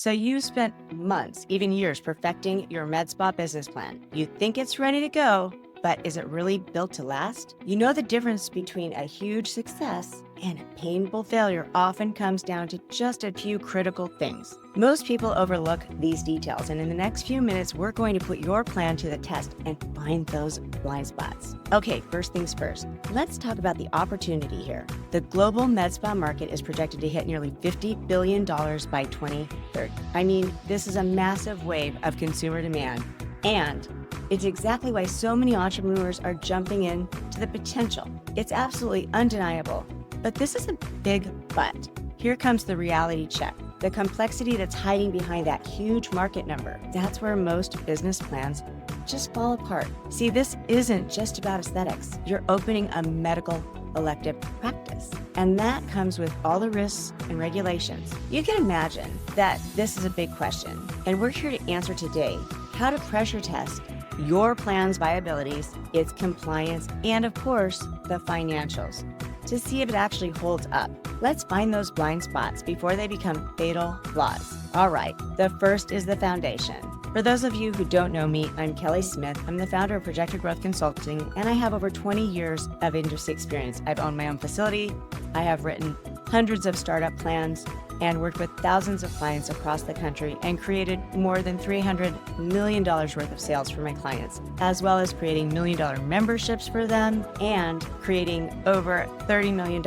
So you spent months, even years, perfecting your med spa business plan. You think it's ready to go, but is it really built to last? You know the difference between a huge success and a painful failure often comes down to just a few critical things. Most people overlook these details, and in the next few minutes, we're going to put your plan to the test and find those blind spots. Okay, first things first, let's talk about the opportunity here. The global med spa market is projected to hit nearly $50 billion by 2030. I mean, this is a massive wave of consumer demand, and it's exactly why so many entrepreneurs are jumping in to the potential. It's absolutely undeniable. But this is a big but. Here comes the reality check. The complexity that's hiding behind that huge market number. That's where most business plans just fall apart. See, this isn't just about aesthetics. You're opening a medical elective practice, and that comes with all the risks and regulations. You can imagine that this is a big question, and we're here to answer today how to pressure test your plan's viabilities, its compliance, and of course, the financials to see if it actually holds up. Let's find those blind spots before they become fatal flaws. All right, the first is the foundation. For those of you who don't know me, I'm Kelly Smith. I'm the founder of Projected Growth Consulting, and I have over 20 years of industry experience. I've owned my own facility. I have written hundreds of startup plans and worked with thousands of clients across the country and created more than $300 million worth of sales for my clients, as well as creating $1 million memberships for them and creating over $30 million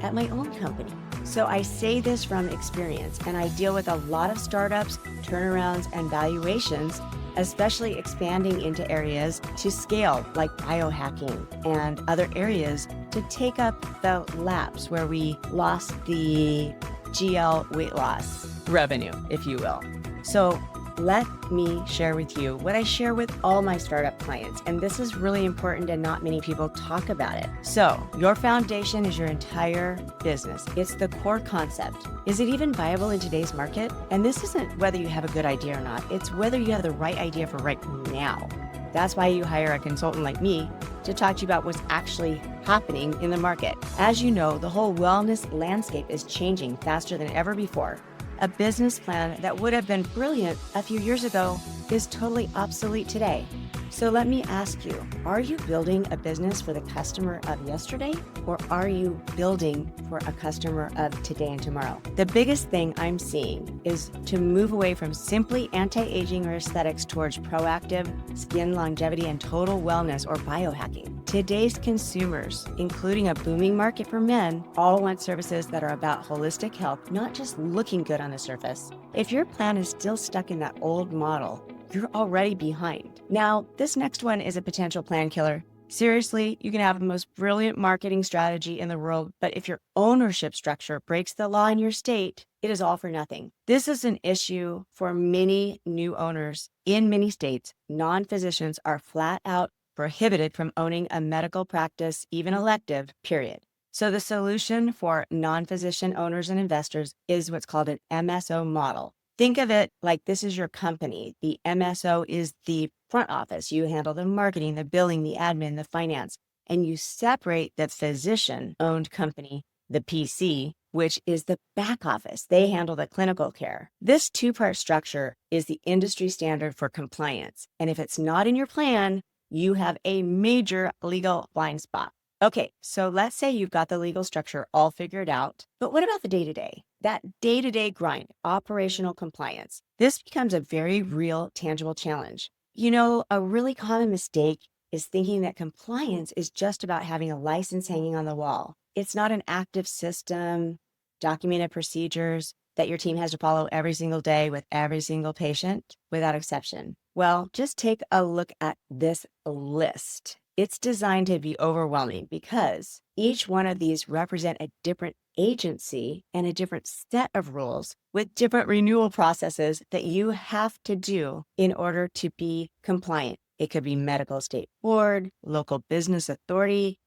at my own company. So I say this from experience, and I deal with a lot of startups, turnarounds, and valuations, especially expanding into areas to scale like biohacking and other areas to take up the laps where we lost the GL weight loss revenue, if you will. So let me share with you what I share with all my startup clients. And this is really important and not many people talk about it. So your foundation is your entire business. It's the core concept. Is it even viable in today's market? And this isn't whether you have a good idea or not. It's whether you have the right idea for right now. That's why you hire a consultant like me to talk to you about what's actually happening in the market. As you know, the whole wellness landscape is changing faster than ever before. A business plan that would have been brilliant a few years ago is totally obsolete today. So let me ask you, are you building a business for the customer of yesterday, or are you building for a customer of today and tomorrow? The biggest thing I'm seeing is to move away from simply anti-aging or aesthetics towards proactive skin longevity and total wellness or biohacking. Today's consumers, including a booming market for men, all want services that are about holistic health, not just looking good on the surface. If your plan is still stuck in that old model, you're already behind. Now, this next one is a potential plan killer. Seriously, you can have the most brilliant marketing strategy in the world, but if your ownership structure breaks the law in your state, it is all for nothing. This is an issue for many new owners in many states. Non-physicians are flat out prohibited from owning a medical practice, even elective, period. So the solution for non-physician owners and investors is what's called an MSO model. Think of it like this is your company. The MSO is the front office. You handle the marketing, the billing, the admin, the finance, and you separate the physician-owned company, the PC, which is the back office. They handle the clinical care. This two-part structure is the industry standard for compliance. And if it's not in your plan, you have a major legal blind spot. Okay, so let's say you've got the legal structure all figured out, but what about the day-to-day? That day-to-day grind, operational compliance. This becomes a very real, tangible challenge. You know, a really common mistake is thinking that compliance is just about having a license hanging on the wall. It's not an active system, documented procedures that your team has to follow every single day with every single patient without exception. Well, just take a look at this list. It's designed to be overwhelming because each one of these represent a different agency and a different set of rules with different renewal processes that you have to do in order to be compliant. It could be medical state board, local business authority,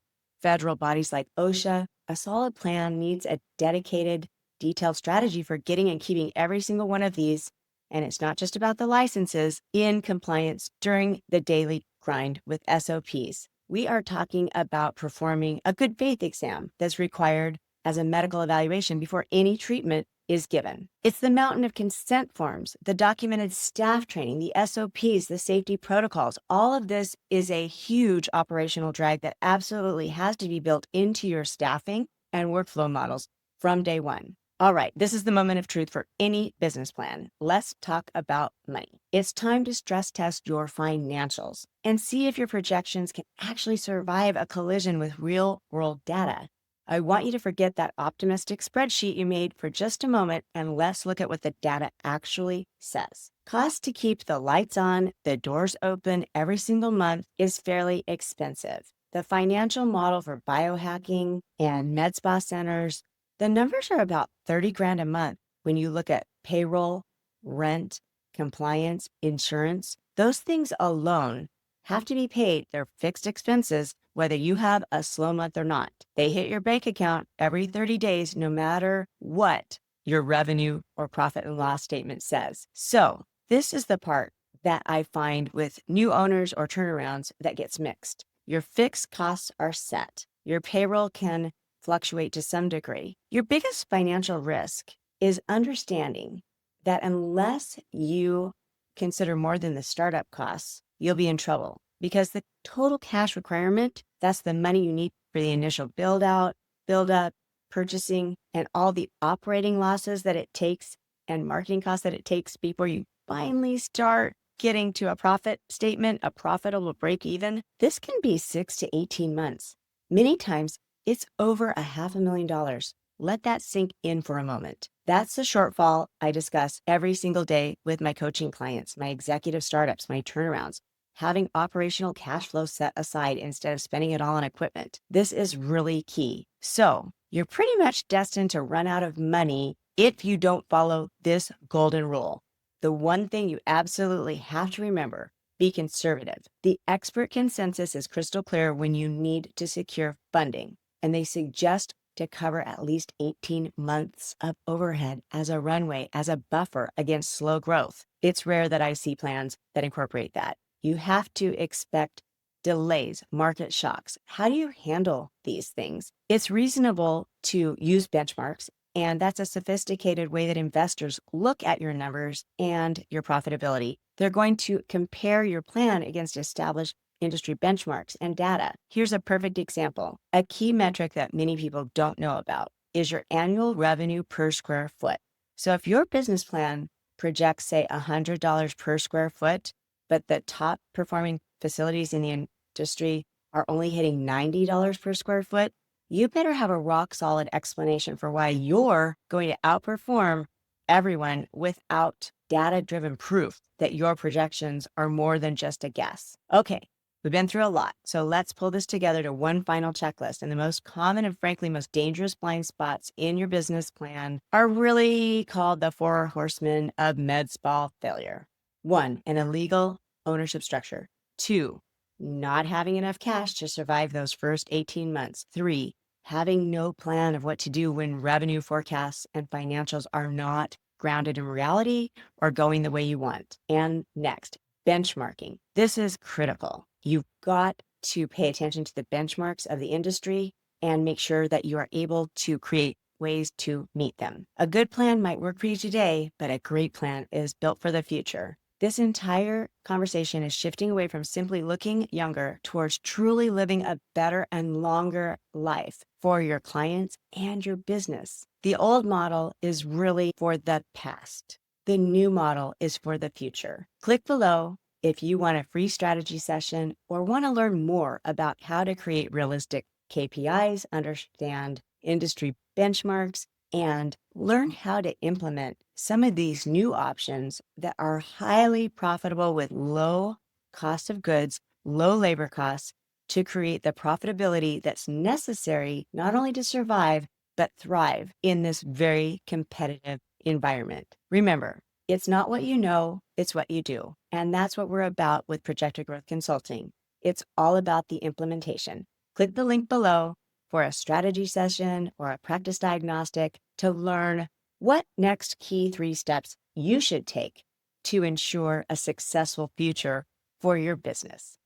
federal bodies like OSHA. A solid plan needs a dedicated, detailed strategy for getting and keeping every single one of these. And it's not just about the licenses in compliance during the daily grind with SOPs. We are talking about performing a good faith exam that's required as a medical evaluation before any treatment is given. It's the mountain of consent forms, the documented staff training, the SOPs, the safety protocols. All of this is a huge operational drag that absolutely has to be built into your staffing and workflow models from day one. All right, this is the moment of truth for any business plan. Let's talk about money. It's time to stress test your financials and see if your projections can actually survive a collision with real world data. I want you to forget that optimistic spreadsheet you made for just a moment and let's look at what the data actually says. Cost to keep the lights on, the doors open every single month is fairly expensive. The financial model for biohacking and med spa centers, the numbers are about 30 grand a month when you look at payroll, rent, compliance, insurance. Those things alone have to be paid. They're fixed expenses, whether you have a slow month or not. They hit your bank account every 30 days, no matter what your revenue or profit and loss statement says. So this is the part that I find with new owners or turnarounds that gets mixed. Your fixed costs are set. Your payroll can fluctuate to some degree. Your biggest financial risk is understanding that unless you consider more than the startup costs, you'll be in trouble because the total cash requirement, that's the money you need for the initial build out, build up, purchasing, and all the operating losses that it takes and marketing costs that it takes before you finally start getting to a profit statement, a profitable break even. This can be 6 to 18 months. Many times it's over $500,000. Let that sink in for a moment. That's the shortfall I discuss every single day with my coaching clients, my executive startups, my turnarounds. Having operational cash flow set aside instead of spending it all on equipment. This is really key. So you're pretty much destined to run out of money if you don't follow this golden rule. The one thing you absolutely have to remember, be conservative. The expert consensus is crystal clear when you need to secure funding, and they suggest to cover at least 18 months of overhead as a runway, as a buffer against slow growth. It's rare that I see plans that incorporate that. You have to expect delays, market shocks. How do you handle these things? It's reasonable to use benchmarks, and that's a sophisticated way that investors look at your numbers and your profitability. They're going to compare your plan against established industry benchmarks and data. Here's a perfect example. A key metric that many people don't know about is your annual revenue per square foot. So if your business plan projects, say, $100 per square foot, but the top performing facilities in the industry are only hitting $90 per square foot, you better have a rock solid explanation for why you're going to outperform everyone without data-driven proof that your projections are more than just a guess. Okay, we've been through a lot, so let's pull this together to one final checklist. And the most common and frankly most dangerous blind spots in your business plan are really called the 4 horsemen of med spa failure. 1, an illegal ownership structure. 2, not having enough cash to survive those first 18 months. 3, having no plan of what to do when revenue forecasts and financials are not grounded in reality or going the way you want. And next, benchmarking. This is critical. You've got to pay attention to the benchmarks of the industry and make sure that you are able to create ways to meet them. A good plan might work for you today, but a great plan is built for the future. This entire conversation is shifting away from simply looking younger towards truly living a better and longer life for your clients and your business. The old model is really for the past. The new model is for the future. Click below if you want a free strategy session or want to learn more about how to create realistic KPIs, understand industry benchmarks, and learn how to implement some of these new options that are highly profitable with low cost of goods, low labor costs to create the profitability that's necessary not only to survive, but thrive in this very competitive environment. Remember, it's not what you know, it's what you do. And that's what we're about with Projected Growth Consulting. It's all about the implementation. Click the link below for a strategy session or a practice diagnostic to learn what next key 3 steps you should take to ensure a successful future for your business.